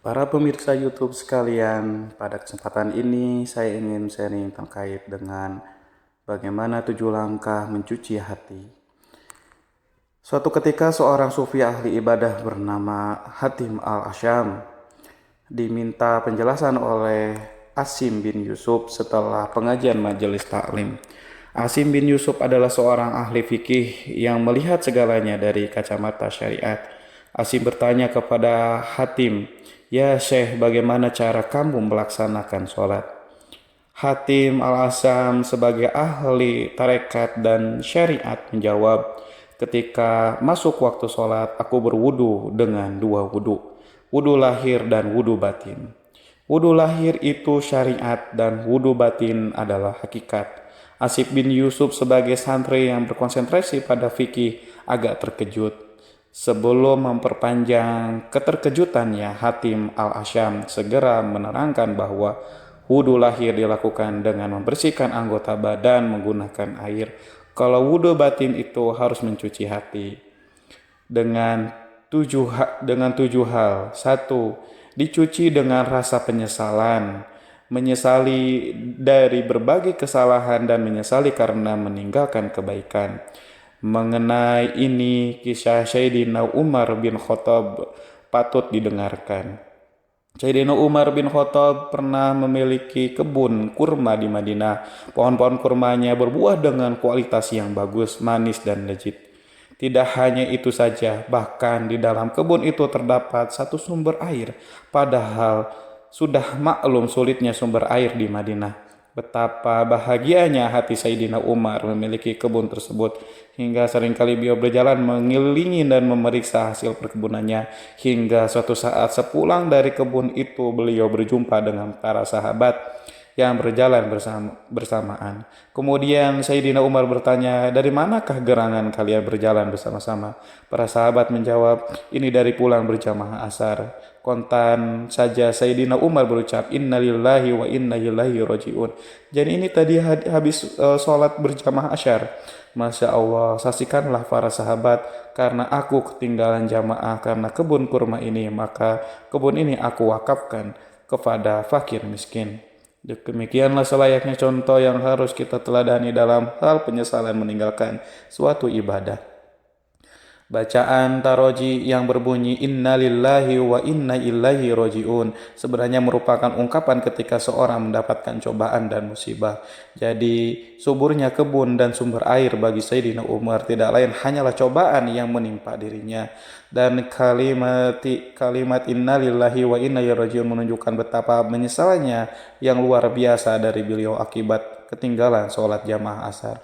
Para pemirsa YouTube sekalian, pada kesempatan ini saya ingin sharing terkait dengan bagaimana 7 langkah mencuci hati. Suatu ketika seorang sufi ahli ibadah bernama Hatim al-Asyam diminta penjelasan oleh Asim bin Yusuf setelah pengajian majelis taklim. Asim bin Yusuf adalah seorang ahli fikih yang melihat segalanya dari kacamata syariat. Asim bertanya kepada Hatim, "Ya Syekh, bagaimana cara kamu melaksanakan sholat?" Hatim al-Asam sebagai ahli tarekat dan syariat menjawab, "Ketika masuk waktu sholat, aku berwudu dengan 2 wudu. Wudu lahir dan wudu batin. Wudu lahir itu syariat dan wudu batin adalah hakikat." Asif bin Yusuf sebagai santri yang berkonsentrasi pada fikih agak terkejut. Sebelum memperpanjang keterkejutannya, Hatim al-Asyam segera menerangkan bahwa wudu lahir dilakukan dengan membersihkan anggota badan menggunakan air. Kalau wudu batin itu harus mencuci hati dengan tujuh hal. Satu, dicuci dengan rasa penyesalan, menyesali dari berbagai kesalahan dan menyesali karena meninggalkan kebaikan. Mengenai ini, kisah Sayyidina Umar bin Khattab patut didengarkan. Sayyidina Umar bin Khattab pernah memiliki kebun kurma di Madinah. Pohon-pohon kurmanya berbuah dengan kualitas yang bagus, manis dan legit. Tidak hanya itu saja, bahkan di dalam kebun itu terdapat satu sumber air, padahal sudah maklum sulitnya sumber air di Madinah. Betapa bahagianya hati Sayyidina Umar memiliki kebun tersebut, hingga seringkali beliau berjalan mengelilingi dan memeriksa hasil perkebunannya. Hingga suatu saat sepulang dari kebun itu, beliau berjumpa dengan para sahabat yang berjalan bersamaan. Kemudian Sayyidina Umar bertanya, "Dari manakah gerangan kalian berjalan bersama-sama?" Para sahabat menjawab, "Ini dari pulang berjamaah asar." Kontan saja Sayyidina Umar berucap, "Inna lillahi wa inna ilaihi roji'un." Jadi ini tadi habis sholat berjamaah asyar. Masya Allah, saksikanlah para sahabat, karena aku ketinggalan jamaah karena kebun kurma ini, maka kebun ini aku wakafkan kepada fakir miskin. Demikianlah selayaknya contoh yang harus kita teladani dalam hal penyesalan meninggalkan suatu ibadah. Bacaan taroji yang berbunyi Inna lillahi wa inna ilaihi roji'un sebenarnya merupakan ungkapan ketika seorang mendapatkan cobaan dan musibah. Jadi suburnya kebun dan sumber air bagi Sayyidina Umar tidak lain hanyalah cobaan yang menimpa dirinya. Dan kalimat Inna lillahi wa inna ilaihi roji'un menunjukkan betapa menyesalnya yang luar biasa dari beliau akibat ketinggalan sholat jamaah asar.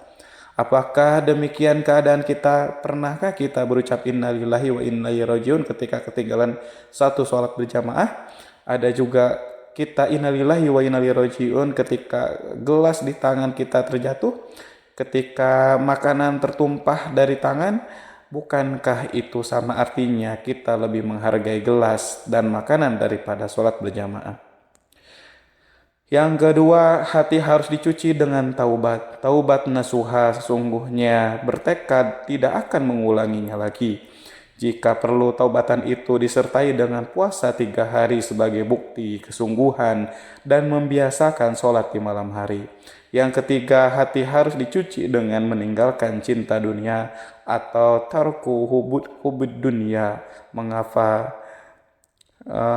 Apakah demikian keadaan kita? Pernahkah kita berucap innalillahi wa inna ilaihi rajiun ketika ketinggalan satu sholat berjamaah? Ada juga kita innalillahi wa inna ilaihi rajiun ketika gelas di tangan kita terjatuh, ketika makanan tertumpah dari tangan. Bukankah itu sama artinya kita lebih menghargai gelas dan makanan daripada sholat berjamaah? Yang kedua, hati harus dicuci dengan taubat. Taubat nasuha sesungguhnya bertekad tidak akan mengulanginya lagi. Jika perlu, taubatan itu disertai dengan puasa 3 hari sebagai bukti kesungguhan dan membiasakan sholat di malam hari. Yang ketiga, hati harus dicuci dengan meninggalkan cinta dunia atau tarku hubud dunia. Mengapa?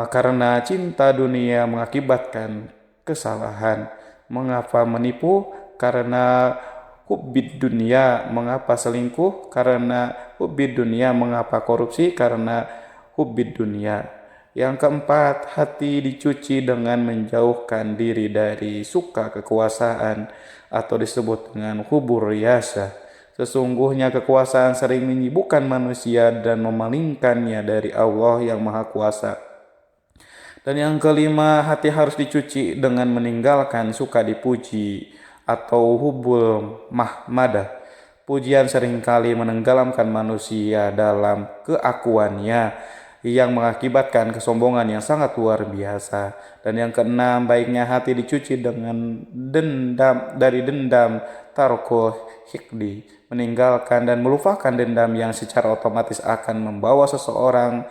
Karena cinta dunia mengakibatkan kesalahan. Mengapa menipu? Karena hubbid dunia. Mengapa selingkuh? Karena hubbid dunia. Mengapa korupsi? Karena hubbid dunia. Yang keempat, hati dicuci dengan menjauhkan diri dari suka kekuasaan atau disebut dengan hubur riyasah. Sesungguhnya kekuasaan sering menyibukkan manusia dan memalingkannya dari Allah yang Maha Kuasa. Dan yang kelima, hati harus dicuci dengan meninggalkan suka dipuji atau hubul mahmadah. Pujian seringkali menenggelamkan manusia dalam keakuannya yang mengakibatkan kesombongan yang sangat luar biasa. Dan yang keenam, baiknya hati dicuci dengan dendam tarko hikdi, meninggalkan dan melupakan dendam yang secara otomatis akan membawa seseorang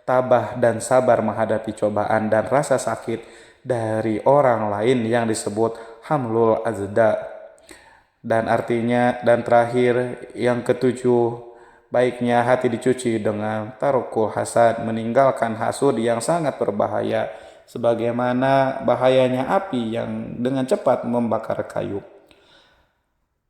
tabah dan sabar menghadapi cobaan dan rasa sakit dari orang lain yang disebut hamlul azda. Dan artinya, dan terakhir yang ketujuh, baiknya hati dicuci dengan tarukul hasad, meninggalkan hasud yang sangat berbahaya, sebagaimana bahayanya api yang dengan cepat membakar kayu.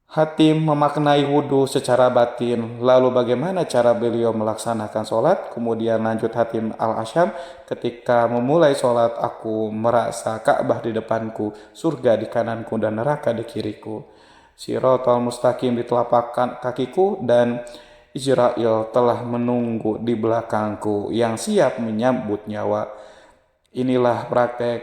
Hatim memaknai wudhu secara batin. Lalu bagaimana cara beliau melaksanakan sholat? Kemudian lanjut Hatim al-Asyam, ketika memulai sholat aku merasa Ka'bah di depanku, surga di kananku dan neraka di kiriku. Sirotol mustaqim di telapak kakiku dan Israel telah menunggu di belakangku yang siap menyambut nyawa. Inilah praktek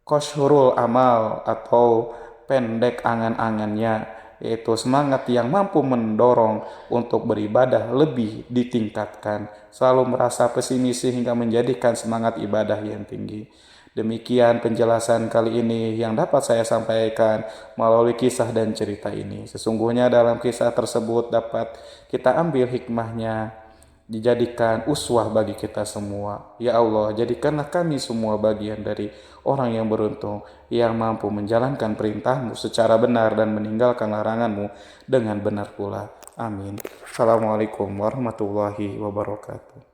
koshurul amal atau pendek angan-angannya, yaitu semangat yang mampu mendorong untuk beribadah lebih ditingkatkan, selalu merasa pesimis sehingga menjadikan semangat ibadah yang tinggi. Demikian penjelasan kali ini yang dapat saya sampaikan melalui kisah dan cerita ini. Sesungguhnya dalam kisah tersebut dapat kita ambil hikmahnya, dijadikan uswah bagi kita semua. Ya Allah, jadikanlah kami semua bagian dari orang yang beruntung, yang mampu menjalankan perintah-Mu secara benar dan meninggalkan larangan-Mu dengan benar pula. Amin. Assalamualaikum warahmatullahi wabarakatuh.